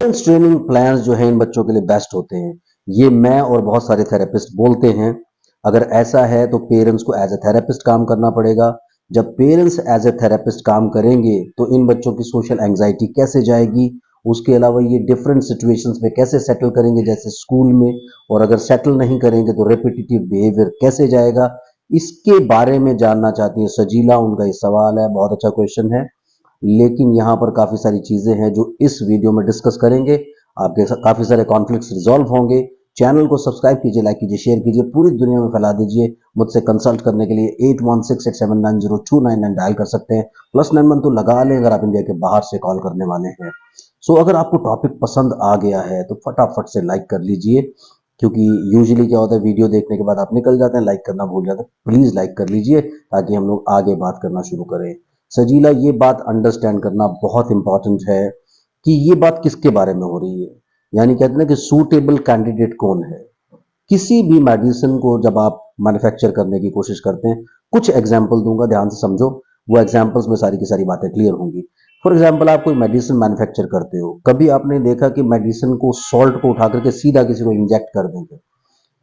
Parents training plans जो हैं इन बच्चों के लिए बेस्ट होते हैं, ये मैं और बहुत सारे थेरेपिस्ट बोलते हैं। अगर ऐसा है तो पेरेंट्स को एज ए थेरेपिस्ट काम करना पड़ेगा। जब पेरेंट्स एज ए थेरेपिस्ट काम करेंगे तो इन बच्चों की सोशल एंग्जाइटी कैसे जाएगी, उसके अलावा ये डिफरेंट सिचुएशंस में कैसे सेटल करेंगे जैसे स्कूल में, और अगर सेटल नहीं करेंगे तो रेपिटेटिव बिहेवियर कैसे जाएगा, इसके बारे में जानना चाहती है सजीला। उनका ये सवाल है, बहुत अच्छा क्वेश्चन है। लेकिन यहाँ पर काफ़ी सारी चीज़ें हैं जो इस वीडियो में डिस्कस करेंगे। आपके काफ़ी सारे कॉन्फ्लिक्ट्स रिजॉल्व होंगे। चैनल को सब्सक्राइब कीजिए, लाइक कीजिए, शेयर कीजिए, पूरी दुनिया में फैला दीजिए। मुझसे कंसल्ट करने के लिए 8168790299 डायल कर सकते हैं। +91 तो लगा लें अगर आप इंडिया के बाहर से कॉल करने वाले हैं। अगर आपको टॉपिक पसंद आ गया है तो फटाफट से लाइक कर लीजिए, क्योंकि यूजुअली क्या होता है, वीडियो देखने के बाद आप निकल जाते हैं, लाइक करना भूल जाते हैं। प्लीज़ लाइक कर लीजिए ताकि हम लोग आगे बात करना शुरू करें। सजीला, ये बात अंडरस्टैंड करना बहुत इंपॉर्टेंट है कि ये बात किसके बारे में हो रही है। यानी कहते हैं ना कि सूटेबल कैंडिडेट कौन है। किसी भी मेडिसिन को जब आप मैन्युफैक्चर करने की कोशिश करते हैं, कुछ एग्जाम्पल दूंगा, ध्यान से समझो। वो एग्जाम्पल्स में सारी की सारी बातें क्लियर होंगी। फॉर एग्जाम्पल, आप कोई मेडिसिन मैन्युफैक्चर करते हो, कभी आपने देखा कि मेडिसिन को, सॉल्ट को उठा करके सीधा किसी को इंजेक्ट कर देंगे।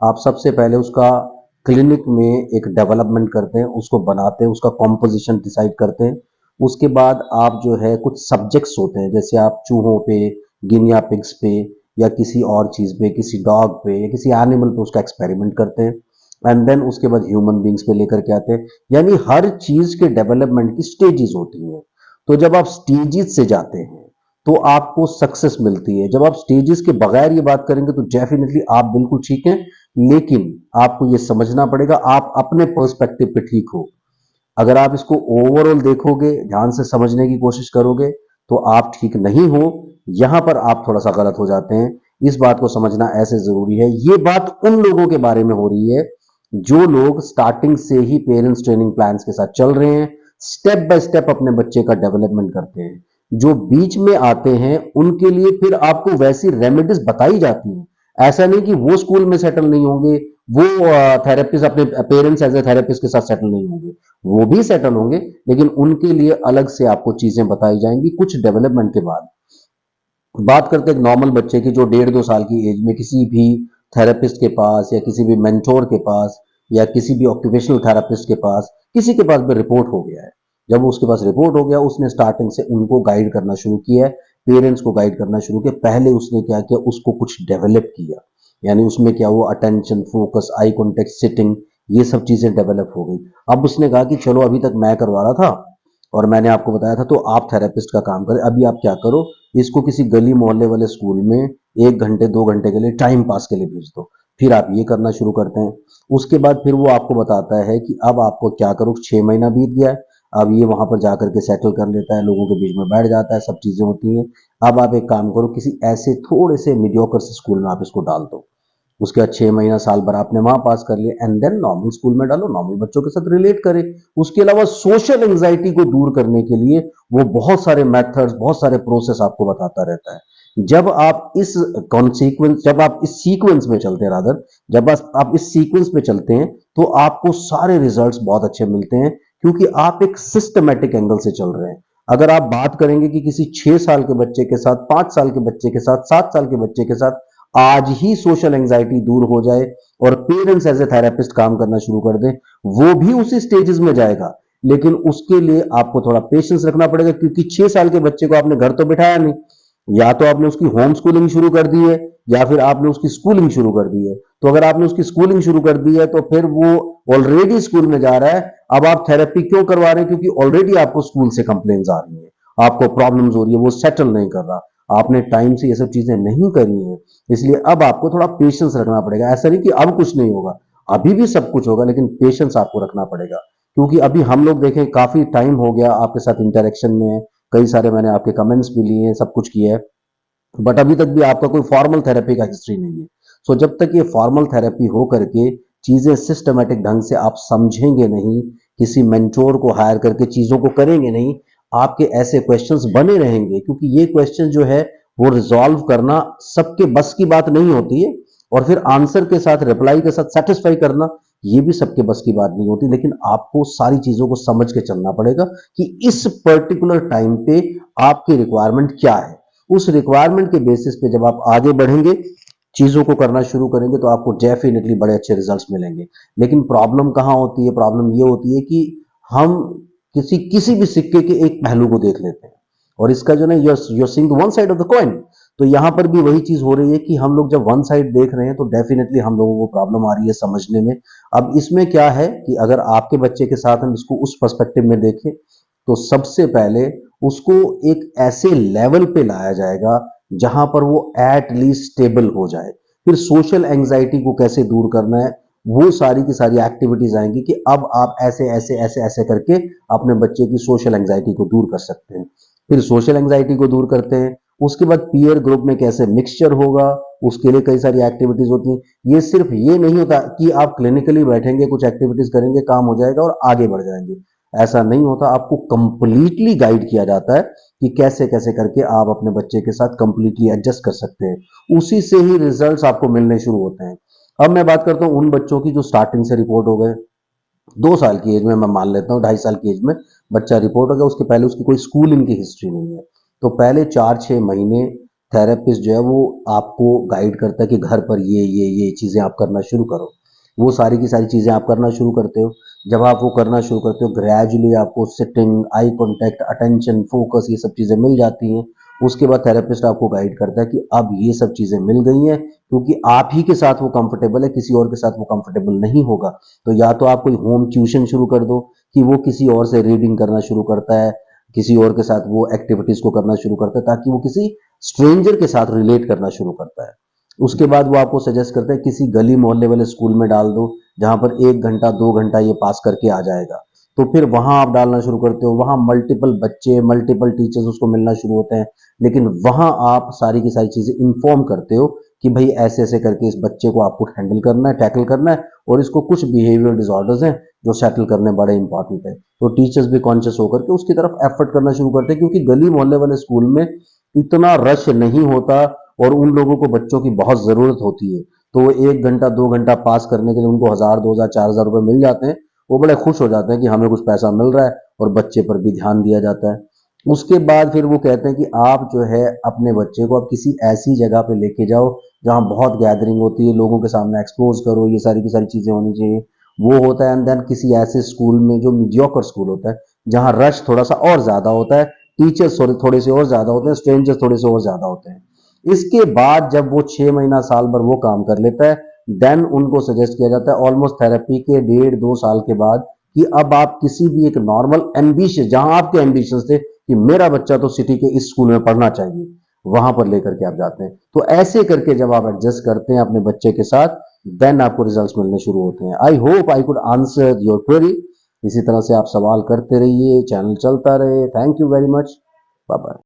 आप सबसे पहले उसका क्लिनिक में एक डेवलपमेंट करते हैं, उसको बनाते हैं, उसका कॉम्पोजिशन डिसाइड करते हैं। उसके बाद आप जो है कुछ सब्जेक्ट्स होते हैं, जैसे आप चूहों पे, गिनिया पिग्स पे, या किसी और चीज़ पे, किसी डॉग पे या किसी एनिमल पे उसका एक्सपेरिमेंट करते हैं। एंड देन उसके बाद ह्यूमन बींग्स पे लेकर के आते हैं। यानी हर चीज़ के डेवलपमेंट की स्टेजेस होती हैं। तो जब आप स्टेजेस से जाते हैं तो आपको सक्सेस मिलती है। जब आप स्टेजेस के बगैर ये बात करेंगे तो डेफिनेटली आप बिल्कुल ठीक हैं, लेकिन आपको ये समझना पड़ेगा आप अपने पर्सपेक्टिव पे ठीक हो। अगर आप इसको ओवरऑल देखोगे, ध्यान से समझने की कोशिश करोगे, तो आप ठीक नहीं हो। यहां पर आप थोड़ा सा गलत हो जाते हैं। इस बात को समझना ऐसे जरूरी है। ये बात उन लोगों के बारे में हो रही है जो लोग स्टार्टिंग से ही पेरेंट्स ट्रेनिंग प्लान्स के साथ चल रहे हैं, स्टेप बाय स्टेप अपने बच्चे का डेवलपमेंट करते हैं। जो बीच में आते हैं उनके लिए फिर आपको वैसी रेमेडीज बताई जाती हैं। ऐसा नहीं कि वो स्कूल में सेटल नहीं होंगे, वो थेरेपिस्ट अपने पेरेंट्स एज ए थेरेपिस्ट के साथ सेटल नहीं होंगे, वो भी सेटल होंगे, लेकिन उनके लिए अलग से आपको चीजें बताई जाएंगी कुछ डेवलपमेंट के बाद। बात करते हैं नॉर्मल बच्चे की, जो 1.5-2 साल की एज में किसी भी थेरेपिस्ट के पास या किसी भी मेंटोर के पास या किसी भी ऑक्यूपेशनल थेरेपिस्ट के पास, किसी के पास भी रिपोर्ट हो गया है। जब उसके पास रिपोर्ट हो गया, उसने स्टार्टिंग से उनको गाइड करना शुरू किया है, पेरेंट्स को गाइड करना शुरू किया। पहले उसने क्या किया, उसको कुछ डेवलप किया। यानी उसमें क्या हुआ, attention, focus, eye contact, sitting, ये सब चीजें डेवलप हो गई। अब उसने कहा कि चलो, अभी तक मैं करवा रहा था और मैंने आपको बताया था, तो आप थेरेपिस्ट का काम करें। अभी आप क्या करो, इसको किसी गली मोहल्ले वाले स्कूल में 1 घंटे 2 घंटे के लिए टाइम पास के लिए भेज दो। फिर आप ये करना शुरू करते हैं। उसके बाद फिर वो आपको बताता है कि अब आपको क्या करो, 6 महीना बीत गया है, अब ये वहां पर जाकर के सेटल कर लेता है, लोगों के बीच में बैठ जाता है, सब चीजें होती हैं। अब आप एक काम करो, किसी ऐसे थोड़े से मीडियोकर से स्कूल में आप इसको डाल दो। उसके बाद 6 महीना साल भर आपने वहां पास कर लिया, एंड देन नॉर्मल स्कूल में डालो, नॉर्मल बच्चों के साथ रिलेट करे। उसके अलावा सोशल एंग्जाइटी को दूर करने के लिए वो बहुत सारे मेथड्स, बहुत सारे प्रोसेस आपको बताता रहता है। जब आप इस सीक्वेंस में चलते हैं, रादर जब आप इस सीक्वेंस में चलते हैं, तो आपको सारे रिजल्ट्स बहुत अच्छे मिलते हैं, क्योंकि आप एक सिस्टमेटिक एंगल से चल रहे हैं। अगर आप बात करेंगे कि किसी 6 साल के बच्चे के साथ, 5 साल के बच्चे के साथ, 7 साल के बच्चे के साथ आज ही सोशल एंग्जाइटी दूर हो जाए और पेरेंट्स एज ए थेरेपिस्ट काम करना शुरू कर दें, वो भी उसी स्टेजेस में जाएगा। लेकिन उसके लिए आपको थोड़ा पेशेंस रखना पड़ेगा, क्योंकि 6 साल के बच्चे को आपने घर तो बिठाया नहीं। या तो आपने उसकी होम स्कूलिंग शुरू कर दी है, या फिर आपने उसकी स्कूलिंग शुरू कर दी है। तो अगर आपने उसकी स्कूलिंग शुरू कर दी है तो फिर वो ऑलरेडी स्कूल में जा रहा है। अब आप थेरेपी क्यों करवा रहे हैं, क्योंकि ऑलरेडी आपको स्कूल से कंप्लेंट्स आ रही है, आपको प्रॉब्लम्स हो रही है, वो सेटल नहीं कर रहा, आपने टाइम से ये सब चीजें नहीं करी हैं। इसलिए अब आपको थोड़ा पेशेंस रखना पड़ेगा। ऐसा नहीं कि अब कुछ नहीं होगा, अभी भी सब कुछ होगा, लेकिन पेशेंस आपको रखना पड़ेगा। क्योंकि अभी हम लोग देखें, काफी टाइम हो गया आपके साथ इंटरेक्शन में, कई सारे मैंने आपके कमेंट्स भी लिए हैं, सब कुछ किया है, बट अभी तक भी आपका कोई फॉर्मल थेरेपी का हिस्ट्री नहीं है। जब तक ये फॉर्मल थेरेपी हो करके चीजें सिस्टमेटिक ढंग से आप समझेंगे नहीं, किसी मेंटोर को हायर करके चीजों को करेंगे नहीं, आपके ऐसे क्वेश्चंस बने रहेंगे। क्योंकि ये क्वेश्चन जो है वो रिजॉल्व करना सबके बस की बात नहीं होती है, और फिर आंसर के साथ, रिप्लाई के साथ सेटिस्फाई करना, ये भी सबके बस की बात नहीं होती। लेकिन आपको सारी चीजों को समझ के चलना पड़ेगा कि इस पर्टिकुलर टाइम पे आपकी रिक्वायरमेंट क्या है। उस रिक्वायरमेंट के बेसिस पे जब आप आगे बढ़ेंगे, चीजों को करना शुरू करेंगे, तो आपको डेफिनेटली बड़े अच्छे रिजल्ट्स मिलेंगे। लेकिन प्रॉब्लम कहाँ होती है? प्रॉब्लम ये होती है कि हम किसी किसी भी सिक्के के एक पहलू को देख लेते हैं, और इसका जो ना, you're seeing one side of the coin. तो यहां पर भी वही चीज हो रही है कि हम लोग जब वन साइड देख रहे हैं तो डेफिनेटली हम लोगों को प्रॉब्लम आ रही है समझने में। अब इसमें क्या है कि अगर आपके बच्चे के साथ हम इसको उस पर्सपेक्टिव में देखें, तो सबसे पहले उसको एक ऐसे लेवल पे लाया जाएगा जहां पर वो एट लीस्ट स्टेबल हो जाए। फिर सोशल एंजाइटी को कैसे दूर करना है, वो सारी की सारी एक्टिविटीज आएंगी कि अब आप ऐसे ऐसे ऐसे ऐसे करके अपने बच्चे की सोशल एंजाइटी को दूर कर सकते हैं। फिर सोशल एंजाइटी को दूर करते हैं, उसके बाद पीयर ग्रुप में कैसे मिक्सचर होगा, उसके लिए कई सारी एक्टिविटीज होती हैं। ये सिर्फ ये नहीं होता कि आप क्लिनिकली बैठेंगे, कुछ एक्टिविटीज करेंगे, काम हो जाएगा और आगे बढ़ जाएंगे। ऐसा नहीं होता, आपको कंप्लीटली गाइड किया जाता है कि कैसे कैसे करके आप अपने बच्चे के साथ कंप्लीटली एडजस्ट कर सकते हैं। उसी से ही रिजल्ट्स आपको मिलने शुरू होते हैं। अब मैं बात करता हूं उन बच्चों की जो स्टार्टिंग से रिपोर्ट हो गए, 2 साल की एज में, मैं मान लेता हूँ 2.5 साल की एज में बच्चा रिपोर्ट हो गया, उसके पहले उसकी कोई स्कूलिंग की हिस्ट्री नहीं है। तो पहले 4-6 महीने थेरेपिस्ट जो है वो आपको गाइड करता है कि घर पर ये चीजें आप करना शुरू करो। वो सारी की सारी चीजें आप करना शुरू करते हो। जब आप वो करना शुरू करते हो, ग्रेजुअली आपको sitting, eye contact, attention, focus, ये सब चीजें मिल जाती हैं। उसके बाद थेरेपिस्ट आपको गाइड करता है कि अब ये सब चीजें मिल गई हैं, क्योंकि आप ही के साथ वो कंफर्टेबल है, किसी और के साथ वो कंफर्टेबल नहीं होगा। तो या तो आप कोई होम ट्यूशन शुरू कर दो कि वो किसी और से रीडिंग करना शुरू करता है, किसी और के साथ वो एक्टिविटीज को करना शुरू करता है, ताकि वो किसी स्ट्रेंजर के साथ रिलेट करना शुरू करता है। उसके बाद वो आपको सजेस्ट करता है किसी गली मोहल्ले वाले स्कूल में डाल दो, जहां पर 1 घंटा 2 घंटा ये पास करके आ जाएगा। तो फिर वहां आप डालना शुरू करते हो, वहां मल्टीपल बच्चे, मल्टीपल टीचर्स उसको मिलना शुरू होते हैं। लेकिन वहां आप सारी की सारी चीजें इंफॉर्म करते हो कि भाई ऐसे ऐसे करके इस बच्चे को आपको हैंडल करना है, टैकल करना है, और इसको कुछ बिहेवियर डिसऑर्डर्स हैं जो सेटल करने बड़े इंपॉर्टेंट है। तो टीचर्स भी कॉन्शियस होकर के उसकी तरफ एफर्ट करना शुरू करते हैं, क्योंकि गली मोहल्ले वाले स्कूल में इतना रश नहीं होता, और उन लोगों को बच्चों की बहुत जरूरत होती है। तो वो 1 घंटा 2 घंटा पास करने के लिए उनको 1000 2000 4000 रुपए मिल जाते हैं। वो बड़े खुश हो जाते हैं कि हमें कुछ पैसा मिल रहा है और बच्चे पर भी ध्यान दिया जाता है। उसके बाद फिर वो कहते हैं कि आप जो है अपने बच्चे को आप किसी ऐसी जगह पे लेके जाओ जहां बहुत गैदरिंग होती है, लोगों के सामने एक्सपोज करो, ये सारी की सारी चीजें होनी चाहिए। वो होता है। एंड देन किसी ऐसे स्कूल में जो मीडियोकर स्कूल होता है, जहां रश थोड़ा सा और ज्यादा होता है, टीचर्स थोड़े से और ज्यादा होते हैं, स्ट्रेंजर्स थोड़े से और ज्यादा होते हैं। इसके बाद जब वो 6 महीना साल भर वो काम कर लेता है, देन उनको सजेस्ट किया जाता है ऑलमोस्ट थेरेपी के 1.5 2 साल के बाद कि अब आप किसी भी एक नॉर्मल एम्बिशियस, जहां आपके एम्बिशन थे कि मेरा बच्चा तो सिटी के इस स्कूल में पढ़ना चाहिए, वहां पर लेकर के आप जाते हैं। तो ऐसे करके जब आप एडजस्ट करते हैं अपने बच्चे के साथ, देन आपको रिजल्ट्स मिलने शुरू होते हैं। I hope I could answer your query. इसी तरह से आप सवाल करते रहिए, चैनल चलता रहे। Thank you very much. Bye bye.